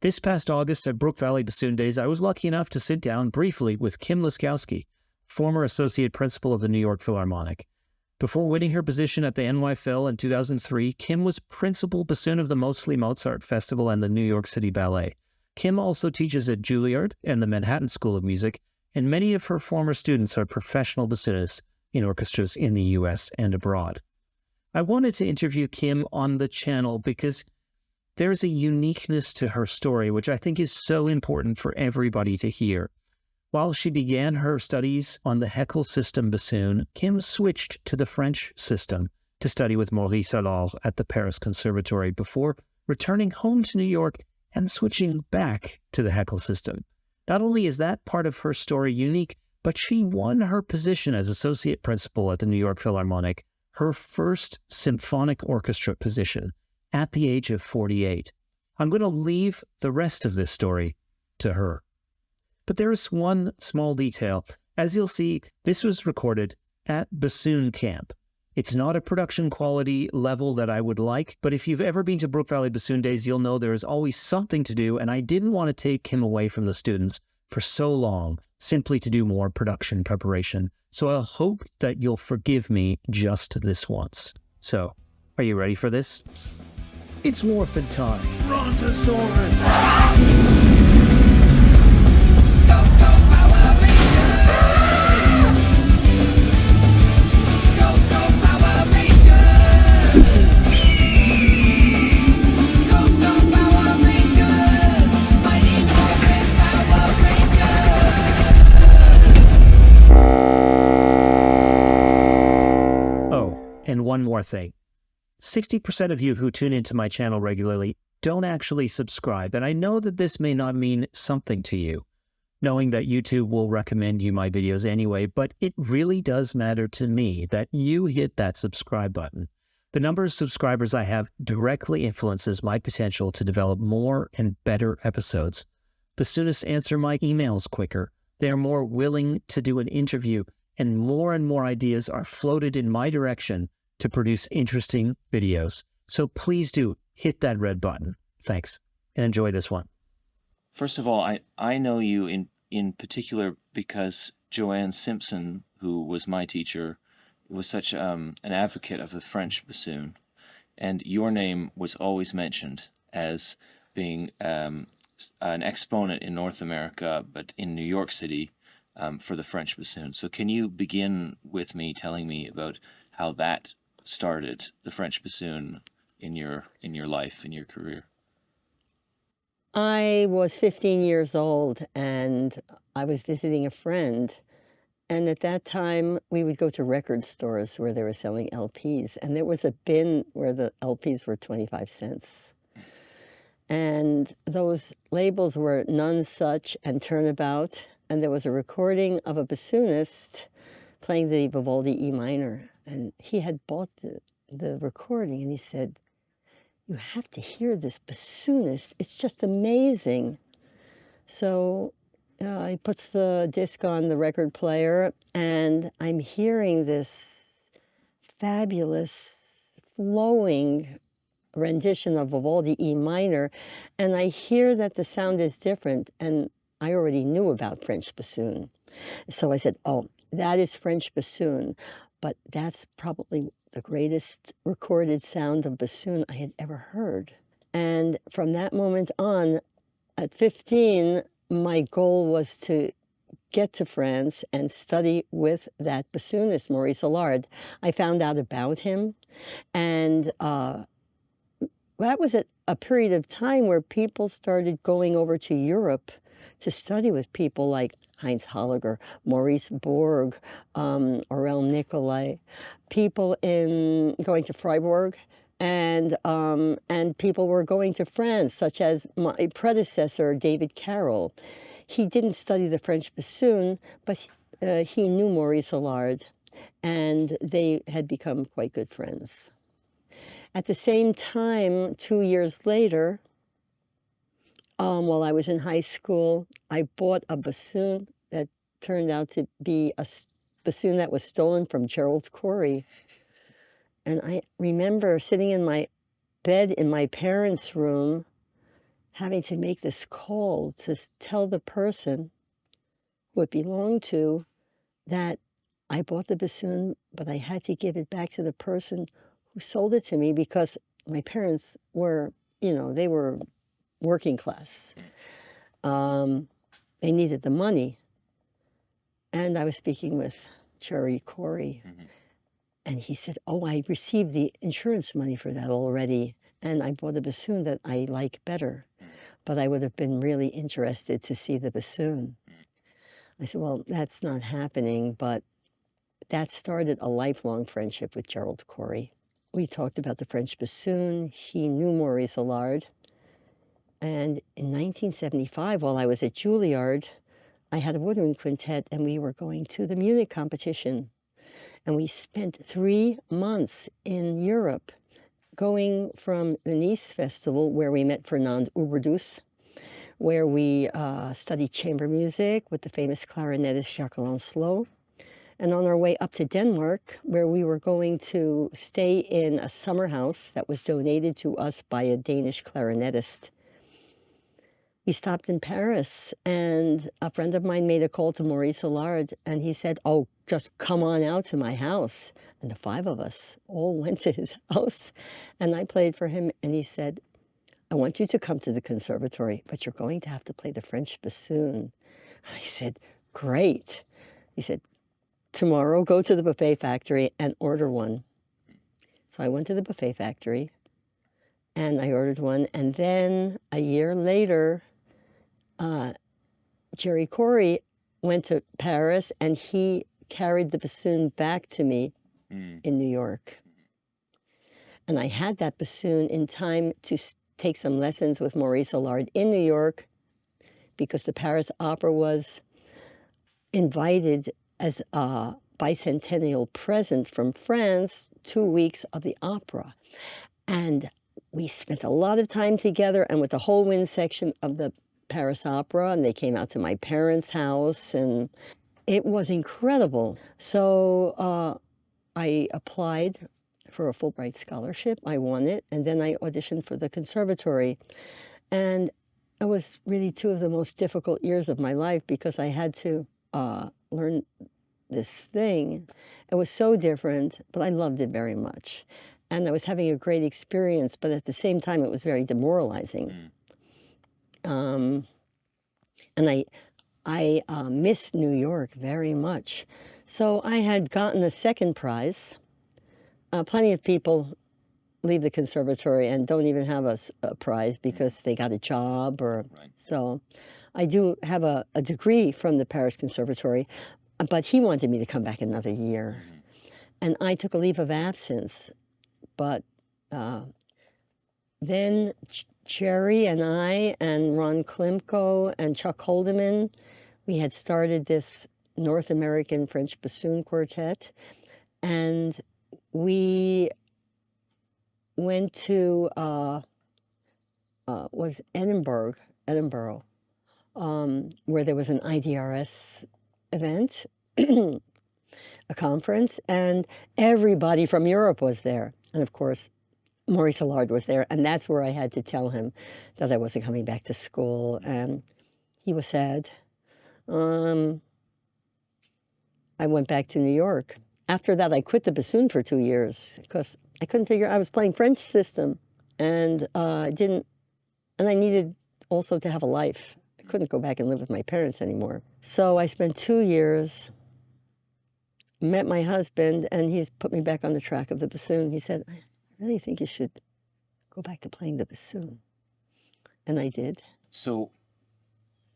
This past August at Brook Valley Bassoon Days, I was lucky enough to sit down briefly with Kim Laskowski, former associate principal of the New York Philharmonic. Before winning her position at the NYPhil in 2003, Kim was principal bassoon of the Mostly Mozart Festival and the New York City Ballet. Kim also teaches at Juilliard and the Manhattan School of Music, and many of her former students are professional bassoonists in orchestras in the U.S. and abroad. I wanted to interview Kim on the channel because there's a uniqueness to her story, which I think is so important for everybody to hear. While she began her studies on the Heckle system bassoon, Kim switched to the French system to study with Maurice Allard at the Paris Conservatory before returning home to New York and switching back to the Heckle system. Not only is that part of her story unique, but she won her position as associate principal at the New York Philharmonic, her first symphonic orchestra position, at the age of 48. I'm going to leave the rest of this story to her. But there is one small detail. As you'll see, this was recorded at Bassoon Camp. It's not a production quality level that I would like, but if you've ever been to Brook Valley Bassoon Days, you'll know there is always something to do, and I didn't want to take him away from the students for so long, simply to do more production preparation. So I hope that you'll forgive me just this once. So, are you ready for this? It's morphin' time. Brontosaurus! Go, go, Power Rangers! Go, go, Power Rangers! Go, go, Power Rangers! Mighty Morphin Power Rangers! Oh, and one more thing. 60% of you who tune into my channel regularly don't actually subscribe, and I know that this may not mean something to you, knowing that YouTube will recommend you my videos anyway, but it really does matter to me that you hit that subscribe button. The number of subscribers I have directly influences my potential to develop more and better episodes. Bassoonists answer my emails quicker, they are more willing to do an interview, and more ideas are floated in my direction to produce interesting videos. So please do hit that red button. Thanks, and enjoy this one. First of all, I know you in particular because Joanne Simpson, who was my teacher, was such an advocate of the French bassoon, and your name was always mentioned as being an exponent in North America, but in New York City for the French bassoon. So can you begin with me telling me about how that started, the French bassoon, in your life, in your career? I was 15 years old and I was visiting a friend. And at that time, we would go to record stores where they were selling LPs. And there was a bin where the LPs were 25 cents. And those labels were None Such and Turnabout. And there was a recording of a bassoonist playing the Vivaldi E minor. And he had bought the recording and he said, "You have to hear this bassoonist. It's just amazing." So he puts the disc on the record player, and I'm hearing this fabulous, flowing rendition of Vivaldi E minor, and I hear that the sound is different, and I already knew about French bassoon. So I said, "Oh, that is French bassoon," but that's probably the greatest recorded sound of bassoon I had ever heard. And from that moment on, at 15, my goal was to get to France and study with that bassoonist, Maurice Allard. I found out about him, and that was at a period of time where people started going over to Europe to study with people like Heinz Holliger, Maurice Borg, Aurel Nicolai, people going to Freiburg, and people were going to France, such as my predecessor, David Carroll. He didn't study the French bassoon, but he knew Maurice Allard, and they had become quite good friends. At the same time, 2 years later, while I was in high school, I bought a bassoon that turned out to be a bassoon that was stolen from Gerald's Quarry. And I remember sitting in my bed in my parents' room having to make this call to tell the person who it belonged to that I bought the bassoon, but I had to give it back to the person who sold it to me because my parents were, they were working class. They needed the money. And I was speaking with Jerry Corey, and he said, "Oh, I received the insurance money for that already, and I bought a bassoon that I like better, but I would have been really interested to see the bassoon." I said, "Well, that's not happening," but that started a lifelong friendship with Gerald Corey. We talked about the French bassoon. He knew Maurice Allard. And in 1975, while I was at Juilliard, I had a woodwind quintet, and we were going to the Munich competition. And we spent 3 months in Europe, going from the Nice Festival, where we met Fernand Uberdus, where we studied chamber music with the famous clarinetist Jacques Lancelot, and on our way up to Denmark, where we were going to stay in a summer house that was donated to us by a Danish clarinetist. We stopped in Paris, and a friend of mine made a call to Maurice Allard, and he said, "Oh, just come on out to my house." And the 5 of us all went to his house, and I played for him, and he said, "I want you to come to the conservatory, but you're going to have to play the French bassoon." I said, "Great." He said, "Tomorrow, go to the buffet factory and order one." So I went to the buffet factory, and I ordered one, and then a year later, Jerry Corey went to Paris, and he carried the bassoon back to me in New York. And I had that bassoon in time to take some lessons with Maurice Allard in New York, because the Paris Opera was invited as a bicentennial present from France, 2 weeks of the opera. And we spent a lot of time together, and with the whole wind section of the Paris Opera, and they came out to my parents' house, and it was incredible. So I applied for a Fulbright scholarship. I won it, and then I auditioned for the conservatory. And it was really 2 of the most difficult years of my life, because I had to learn this thing. It was so different, but I loved it very much. And I was having a great experience, but at the same time, it was very demoralizing. And I missed New York very much. So I had gotten the second prize. Plenty of people leave the conservatory and don't even have a prize because they got a job or so. I do have a degree from the Paris Conservatory, but he wanted me to come back another year. And I took a leave of absence. But then Jerry and I and Ron Klimko and Chuck Holdeman, we had started this North American French bassoon quartet, and we went to was Edinburgh, where there was an IDRS event, a conference, and everybody from Europe was there. And of course, Maurice Allard was there, and that's where I had to tell him that I wasn't coming back to school, and he was sad. I went back to New York. After that, I quit the bassoon for 2 years because I couldn't figure. I was playing French system, and I needed also to have a life. I couldn't go back and live with my parents anymore. So I spent 2 years, met my husband, and he's put me back on the track of the bassoon. He said, "I really think you should go back to playing the bassoon." And I did. So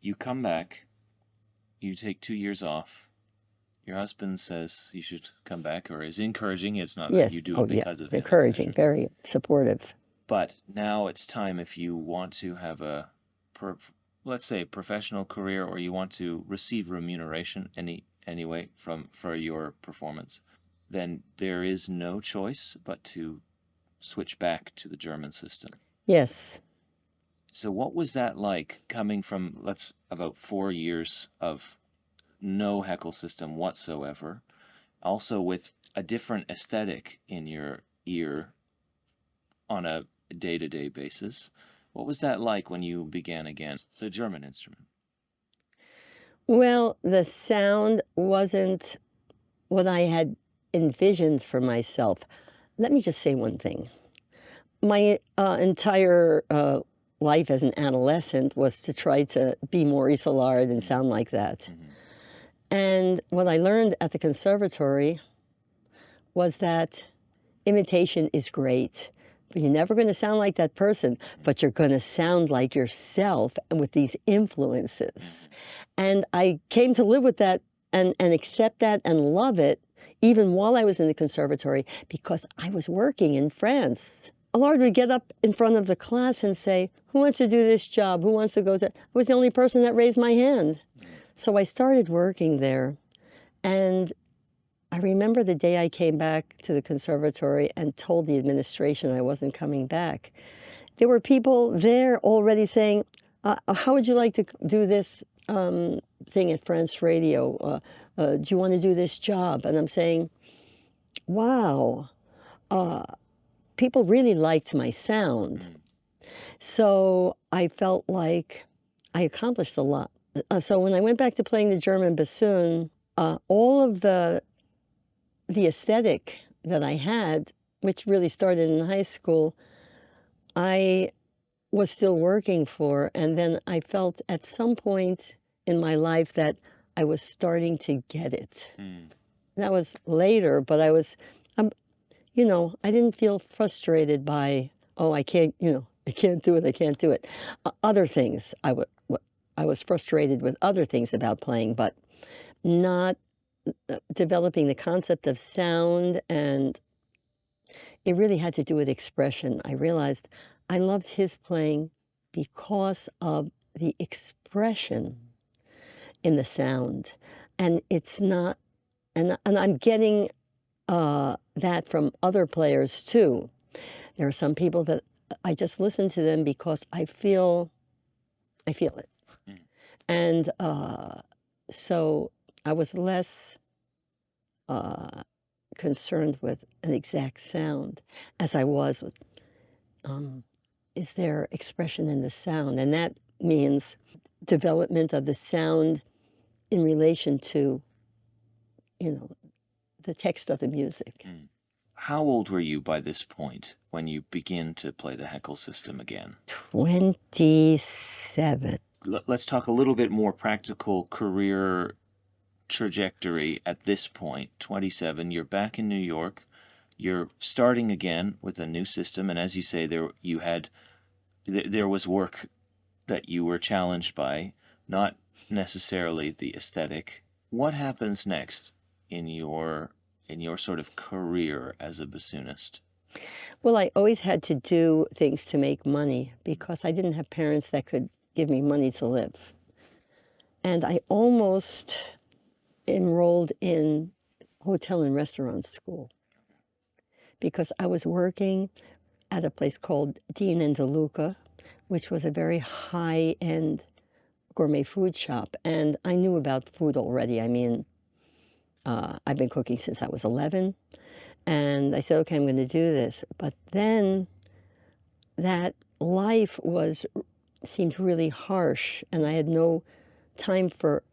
you come back, you take 2 years off. Your husband says you should come back, or is encouraging. It's not Yes. that you do it because of him. Encouraging, very supportive. But now it's time, if you want to have a, let's say, professional career, or you want to receive remuneration anyway for your performance, then there is no choice but to switch back to the German system. Yes. So what was that like, coming from about 4 years of no Heckle system whatsoever, also with a different aesthetic in your ear on a day-to-day basis, What was that like when you began again, the German instrument? Well, the sound wasn't what I had envisioned for myself. Let me just say one thing. My entire life as an adolescent was to try to be Maurice Allard and sound like that. Mm-hmm. And what I learned at the conservatory was that imitation is great, but you're never going to sound like that person, but you're going to sound like yourself and with these influences. And I came to live with that and accept that and love it, even while I was in the conservatory, because I was working in France. Allard would get up in front of the class and say, who wants to do this job? Who wants to go to? I was the only person that raised my hand. So I started working there. And I remember the day I came back to the conservatory and told the administration I wasn't coming back. There were people there already saying, how would you like to do this thing at France Radio? Do you want to do this job? And I'm saying, wow, people really liked my sound. So I felt like I accomplished a lot. So when I went back to playing the German bassoon, all of the aesthetic that I had, which really started in high school, I was still working for. And then I felt at some point in my life that I was starting to get it. That was later, but I was, you know, I didn't feel frustrated by, oh, I can't, you know, I can't do it, I can't do it. Other things, I was frustrated with other things about playing, but not developing the concept of sound, and it really had to do with expression. I realized I loved his playing because of the expression in the sound. And it's not, and I'm getting that from other players too. There are some people that I just listen to them because I feel it. And so I was less concerned with an exact sound as I was with, is there expression in the sound? And that means development of the sound in relation to, you know, the text of the music. How old were you by this point when you begin to play the Heckle system again? 27. Let's talk a little bit more practical career trajectory at this point. 27, you're back in New York. You're starting again with a new system, and as you say, there was work that you were challenged by, not necessarily the aesthetic. What happens next in your sort of career as a bassoonist? Well, I always had to do things to make money because I didn't have parents that could give me money to live. And I almost enrolled in hotel and restaurant school because I was working at a place called Dean and DeLuca, which was a very high-end gourmet food shop. And I knew about food already. I mean, I've been cooking since I was 11. And I said, okay, I'm going to do this. But then that life seemed really harsh, and I had no time for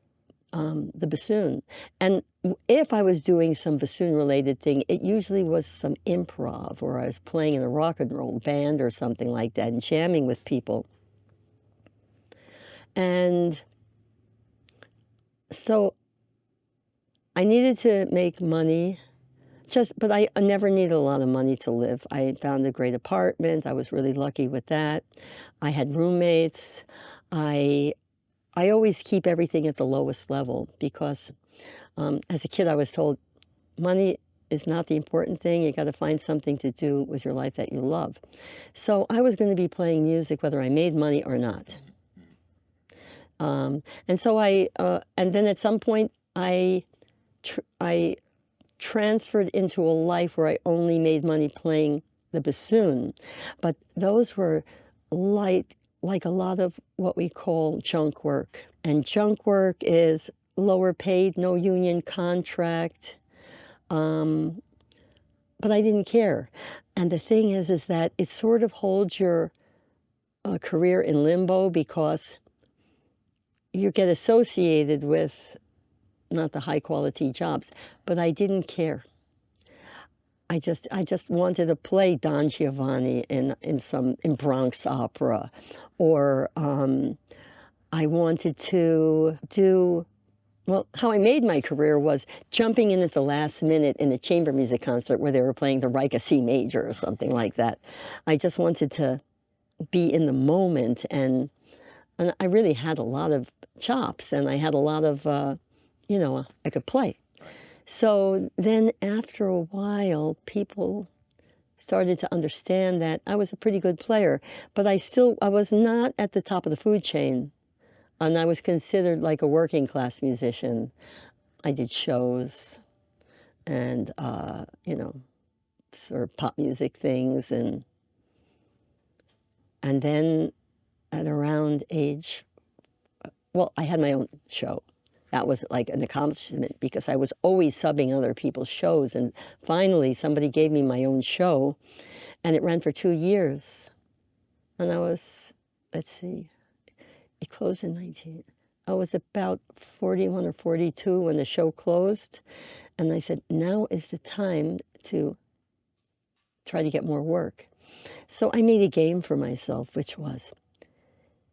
the bassoon. And if I was doing some bassoon-related thing, it usually was some improv, or I was playing in a rock and roll band or something like that and jamming with people. And so I needed to make money, but I never needed a lot of money to live. I found a great apartment. I was really lucky with that. I had roommates. I always keep everything at the lowest level because as a kid I was told money is not the important thing. You got to find something to do with your life that you love. So I was going to be playing music whether I made money or not. And so and then at some point I transferred into a life where I only made money playing the bassoon. But those were like a lot of what we call junk work. And junk work is lower paid, no union contract. But I didn't care. And the thing is that it sort of holds your career in limbo because you get associated with not the high quality jobs, but I didn't care. I just wanted to play Don Giovanni in Bronx opera, or I wanted to do. Well, how I made my career was jumping in at the last minute in a chamber music concert where they were playing the Reich C major or something like that. I just wanted to be in the moment, and I really had a lot of chops, and I had a lot of, I could play. So then after a while, people started to understand that I was a pretty good player, but I was not at the top of the food chain. And I was considered like a working class musician. I did shows and, sort of pop music things. And then at around I had my own show. That was like an accomplishment because I was always subbing other people's shows. And finally, somebody gave me my own show, and it ran for 2 years. And I was, let's see, it closed in 19. I was about 41 or 42 when the show closed. And I said, now is the time to try to get more work. So I made a game for myself, which was,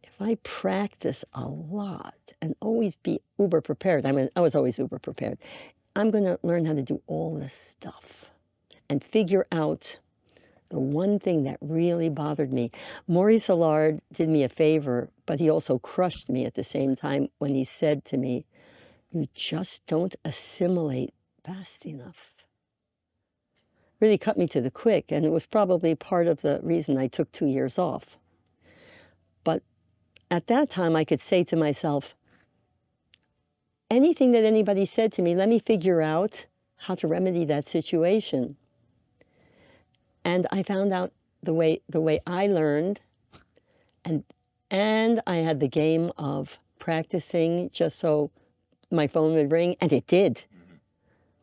if I practice a lot and always be uber prepared, I was always uber prepared, I'm going to learn how to do all this stuff and figure out the one thing that really bothered me. Maurice Allard did me a favor, but he also crushed me at the same time when he said to me, you just don't assimilate fast enough. Really cut me to the quick, and it was probably part of the reason I took 2 years off. But at that time, I could say to myself, anything that anybody said to me, let me figure out how to remedy that situation. And I found out the way I learned, and I had the game of practicing just so my phone would ring, and it did.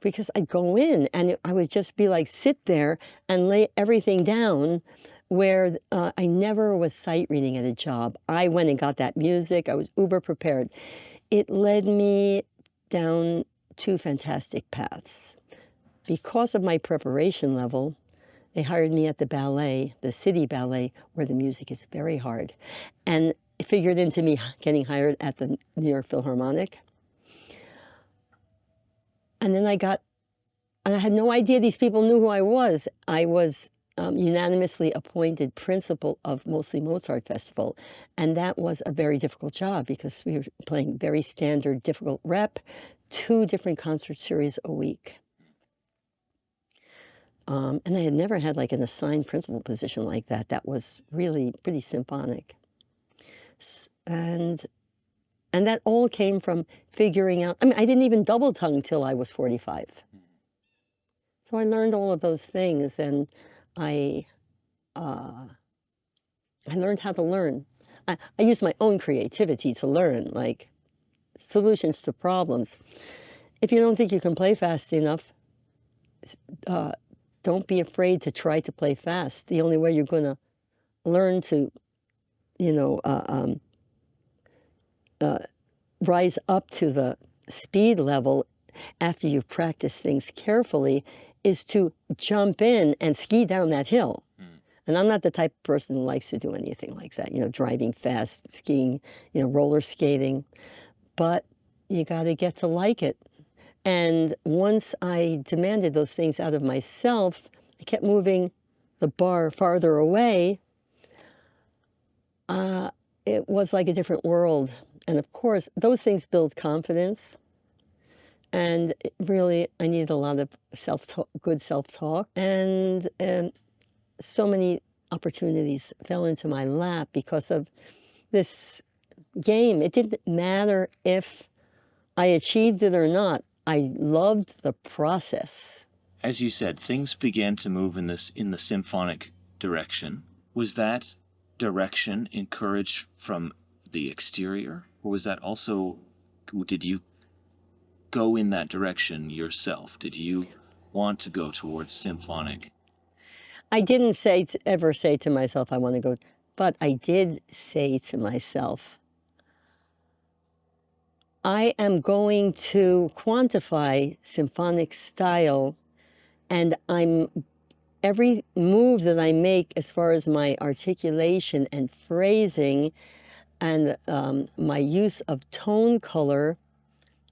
Because I'd go in and I would just be like, sit there and lay everything down, where I never was sight reading at a job. I went and got that music. I was uber prepared. It led me down 2 fantastic paths. Because of my preparation level, they hired me at the ballet, the city ballet, where the music is very hard. And it figured into me getting hired at the New York Philharmonic. And then I had no idea these people knew who I was. I was unanimously appointed principal of Mostly Mozart Festival. And that was a very difficult job because we were playing very standard, difficult rep, 2 different concert series a week. And I had never had like an assigned principal position like that. That was really pretty symphonic. And that all came from figuring out, I didn't even double tongue till I was 45. So I learned all of those things, and I learned how to learn. I used my own creativity to learn, like solutions to problems. If you don't think you can play fast enough, don't be afraid to try to play fast. The only way you're going to learn to, rise up to the speed level after you've practiced things carefully is to jump in and ski down that hill. And I'm not the type of person who likes to do anything like that, driving fast, skiing, roller skating. But you got to get to like it. And once I demanded those things out of myself, I kept moving the bar farther away. It was like a different world. And of course, those things build confidence. And really, I needed a lot of good self-talk. And so many opportunities fell into my lap because of this game. It didn't matter if I achieved it or not. I loved the process. As you said, things began to move in the symphonic direction. Was that direction encouraged from the exterior, or was that also, did you go in that direction yourself? Did you want to go towards symphonic? I didn't ever say to myself, I want to go But I did say to myself, I am going to quantify symphonic style, and every move that I make as far as my articulation and phrasing and my use of tone color,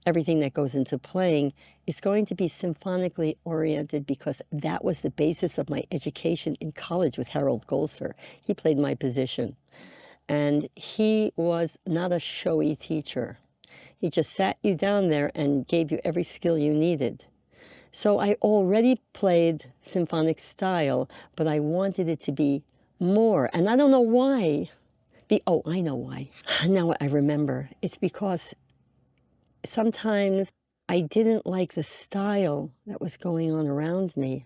everything that goes into playing, is going to be symphonically oriented, because that was the basis of my education in college with Harold Golser. He played my position. And he was not a showy teacher. He just sat you down there and gave you every skill you needed. So I already played symphonic style, but I wanted it to be more. And I don't know why. Oh, I know why. Now I remember. It's because sometimes I didn't like the style that was going on around me.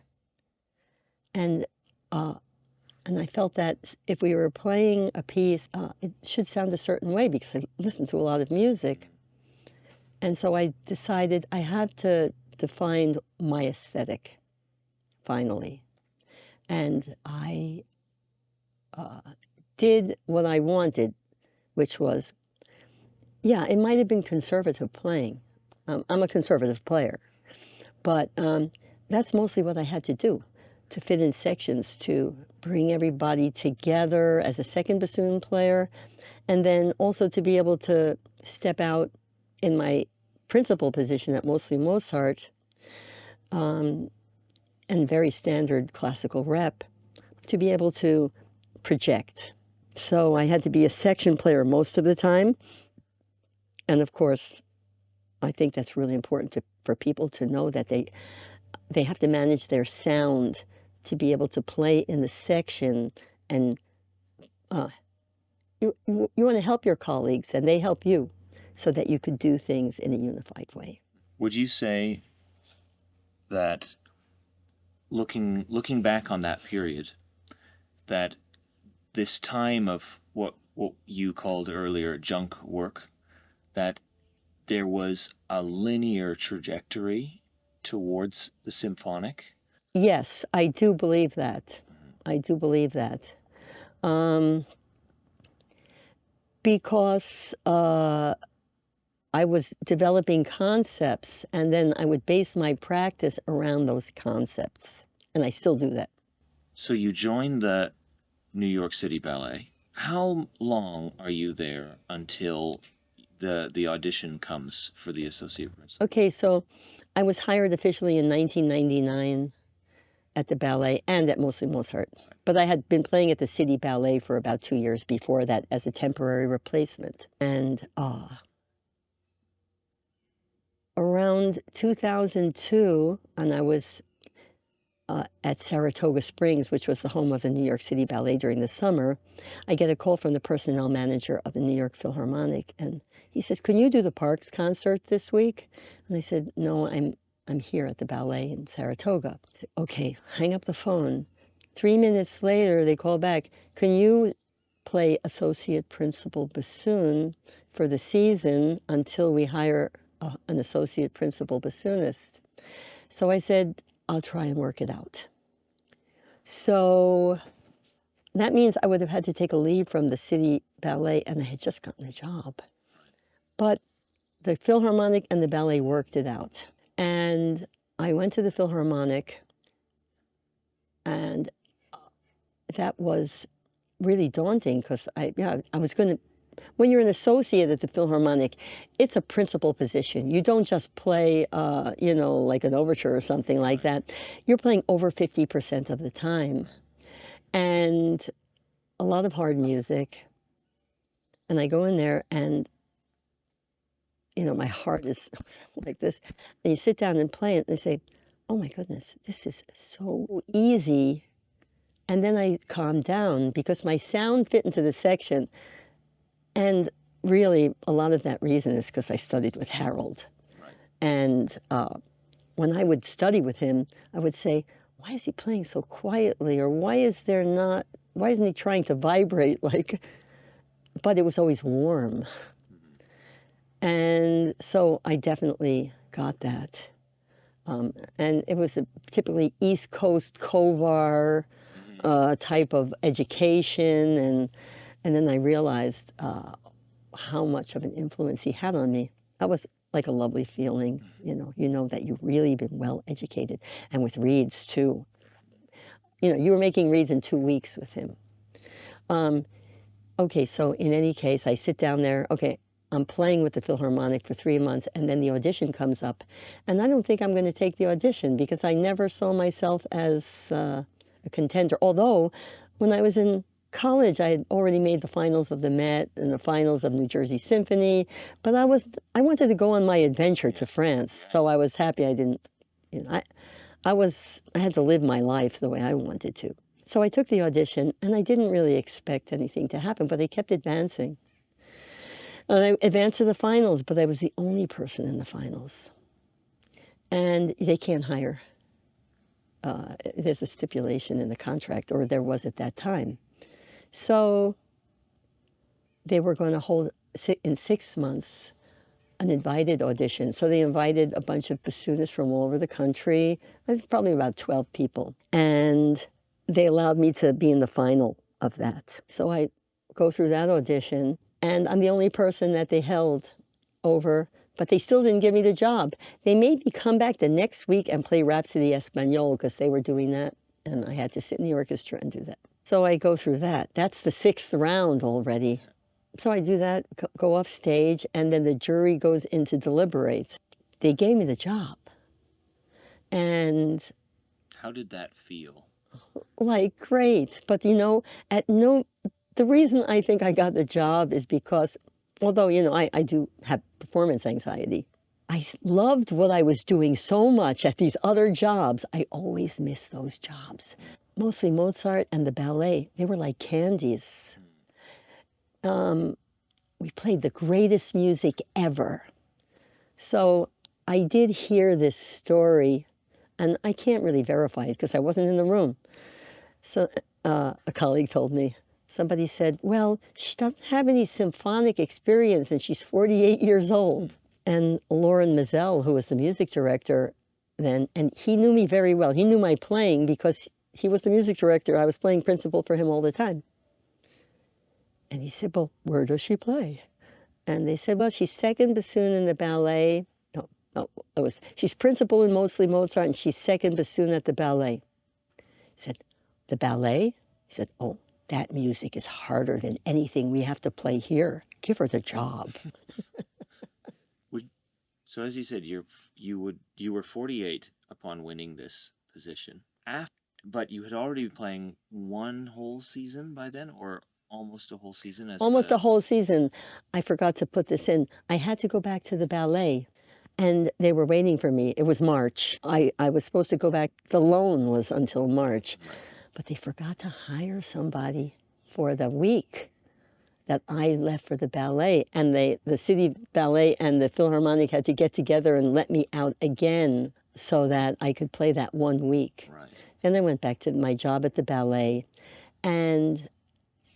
And I felt that if we were playing a piece, it should sound a certain way, because I listened to a lot of music. And so I decided I had to find my aesthetic, finally. And I did what I wanted, which was, yeah, it might have been conservative playing. I'm a conservative player. But that's mostly what I had to do, to fit in sections, to bring everybody together as a second bassoon player, and then also to be able to step out in my principal position at mostly Mozart, and very standard classical rep, to be able to project. So I had to be a section player most of the time. And of course, I think that's really important for people to know that they have to manage their sound to be able to play in the section. And you want to help your colleagues, and they help you, so that you could do things in a unified way. Would you say that looking back on that period, that this time of what you called earlier junk work, that there was a linear trajectory towards the symphonic? Yes, I do believe that. I do believe that. Because I was developing concepts, and then I would base my practice around those concepts. And I still do that. So you joined the New York City Ballet. How long are you there until the audition comes for the associate principal? Okay, so I was hired officially in 1999 at the ballet and at mostly Mozart. But I had been playing at the City Ballet for about 2 years before that as a temporary replacement. And around 2002, and I was at Saratoga Springs, which was the home of the New York City Ballet during the summer, I get a call from the personnel manager of the New York Philharmonic, and he says, "Can you do the Parks concert this week?" And I said, "No, I'm here at the ballet in Saratoga." I said, "Okay," hang up the phone. 3 minutes later, they call back, "Can you play associate principal bassoon for the season until we hire an associate principal bassoonist?" So I said, "I'll try and work it out." So that means I would have had to take a leave from the City Ballet, and I had just gotten a job. But the Philharmonic and the ballet worked it out. And I went to the Philharmonic, and that was really daunting, because I was going to, when you're an associate at the Philharmonic, it's a principal position. You don't just play, like an overture or something like that. You're playing over 50% of the time. And a lot of hard music. And I go in there, and, my heart is like this. And you sit down and play it, and you say, "Oh my goodness, this is so easy." And then I calm down, because my sound fit into the section. And really, a lot of that reason is because I studied with Harold. Right. And when I would study with him, I would say, "Why is he playing so quietly?" Or why isn't he trying to vibrate like, but it was always warm. And so I definitely got that. And it was a typically East Coast Kovar, type of education, and then I realized how much of an influence he had on me. That was like a lovely feeling, you know that you've really been well educated, and with reeds too. You were making reeds in 2 weeks with him. Okay, so in any case, I sit down there. Okay, I'm playing with the Philharmonic for 3 months, and then the audition comes up. And I don't think I'm going to take the audition because I never saw myself as a contender. Although, when I was in college, I had already made the finals of the Met and the finals of New Jersey Symphony. But I wanted to go on my adventure to France, so I was happy I didn't. I had to live my life the way I wanted to. So I took the audition, and I didn't really expect anything to happen, but I kept advancing. And I advanced to the finals, but I was the only person in the finals. And they can't hire. There's a stipulation in the contract, or there was at that time. So they were going to hold, in 6 months, an invited audition. So they invited a bunch of bassoonists from all over the country. There's probably about 12 people. And they allowed me to be in the final of that. So I go through that audition, and I'm the only person that they held over, but they still didn't give me the job. They made me come back the next week and play Rhapsody Espagnole because they were doing that, and I had to sit in the orchestra and do that. So I go through that. That's the 6th round already. So I do that, go off stage, and then the jury goes in to deliberate. They gave me the job. And how did that feel? Like, great. But, the reason I think I got the job is because, although, I do have performance anxiety, I loved what I was doing so much at these other jobs. I always missed those jobs. Mostly Mozart and the ballet. They were like candies. We played the greatest music ever. So I did hear this story, and I can't really verify it because I wasn't in the room. So a colleague told me, somebody said, well, she doesn't have any symphonic experience and she's 48 years old. And Lauren Mazel, who was the music director then, and he knew me very well. He knew my playing because he was the music director. I was playing principal for him all the time. And he said, well, where does she play? And they said, well, she's second bassoon in the ballet. She's principal in mostly Mozart, and she's second bassoon at the ballet. He said, the ballet? He said, oh, that music is harder than anything we have to play here. Give her the job. So as you said, you were 48 upon winning this position. But you had already been playing one whole season by then, or almost a whole season? Almost a whole season. I forgot to put this in. I had to go back to the ballet, and they were waiting for me. It was March. I was supposed to go back. The loan was until March. Right. But they forgot to hire somebody for the week that I left for the ballet. And the city ballet and the Philharmonic had to get together and let me out again so that I could play that 1 week. Right. Then I went back to my job at the ballet. And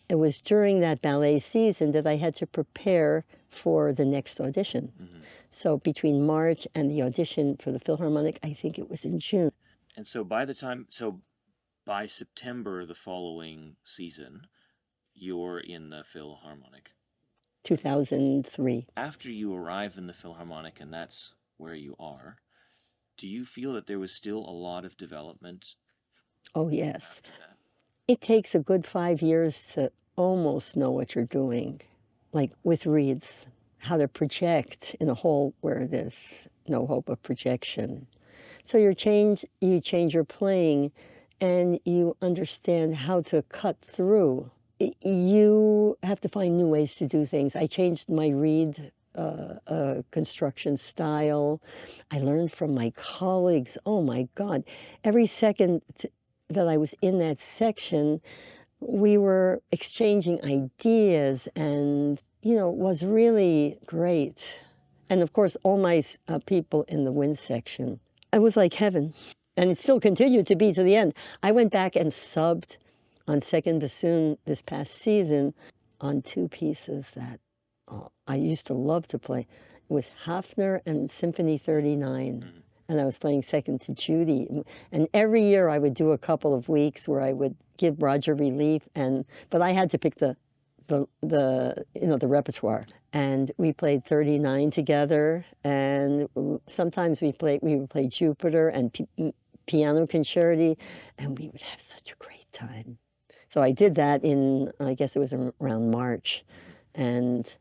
it was during that ballet season that I had to prepare for the next audition. Mm-hmm. So between March and the audition for the Philharmonic, I think it was in June. And so by September the following season, you're in the Philharmonic. 2003. After you arrive in the Philharmonic, and that's where you are, do you feel that there was still a lot of development? Oh, yes. It takes a good 5 years to almost know what you're doing, like with reeds, how to project in a hole where there's no hope of projection. So you change your playing, and you understand how to cut through. You have to find new ways to do things. I changed my reed construction style. I learned from my colleagues. Oh my God. Every second that I was in that section, we were exchanging ideas, and, it was really great. And of course, all my people in the wind section, it was like heaven. And it still continued to be to the end. I went back and subbed on second bassoon this past season on 2 pieces that I used to love to play. It was Hafner and Symphony 39. and I was playing second to Judy. And every year I would do a couple of weeks where I would give Roger relief, but I had to pick the repertoire. And we played 39 together, and sometimes we would play Jupiter and piano concerti, and we would have such a great time. So I did that in, I guess it was around March, and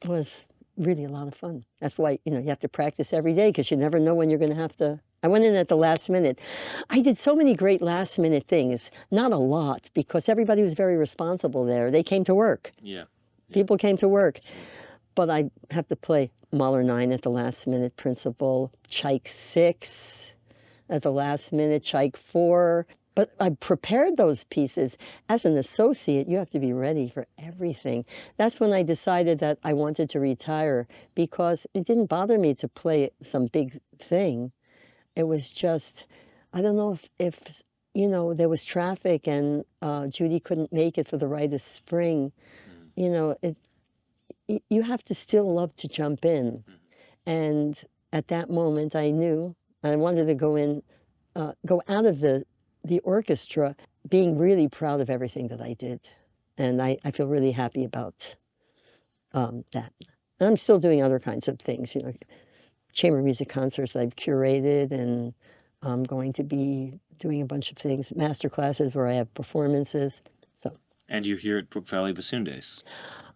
it was really a lot of fun. That's why, you have to practice every day, because you never know when you're going to have to. I went in at the last minute. I did so many great last minute things, not a lot, because everybody was very responsible there. They came to work. Yeah. People came to work. But I have to play Mahler 9 at the last minute, Principal, Tchaik 6 at the last minute, Tchaik 4. But I prepared those pieces. As an associate, you have to be ready for everything. That's when I decided that I wanted to retire, because it didn't bother me to play some big thing. It was just, I don't know if there was traffic and Judy couldn't make it for the Rite of Spring. You have to still love to jump in. And at that moment, I knew I wanted to go out of the orchestra being really proud of everything that I did. And I feel really happy about that. And I'm still doing other kinds of things, chamber music concerts I've curated, and I'm going to be doing a bunch of things, master classes where I have performances. And you're here at Brook Valley Bassoon Days.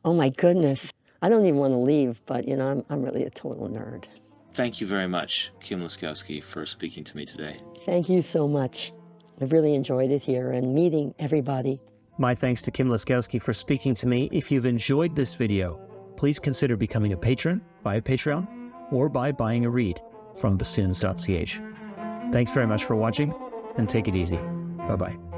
Oh my goodness. I don't even want to leave, but I'm really a total nerd. Thank you very much, Kim Laskowski, for speaking to me today. Thank you so much. I've really enjoyed it here and meeting everybody. My thanks to Kim Laskowski for speaking to me. If you've enjoyed this video, please consider becoming a patron via Patreon or by buying a read from bassoons.ch. Thanks very much for watching, and take it easy. Bye-bye.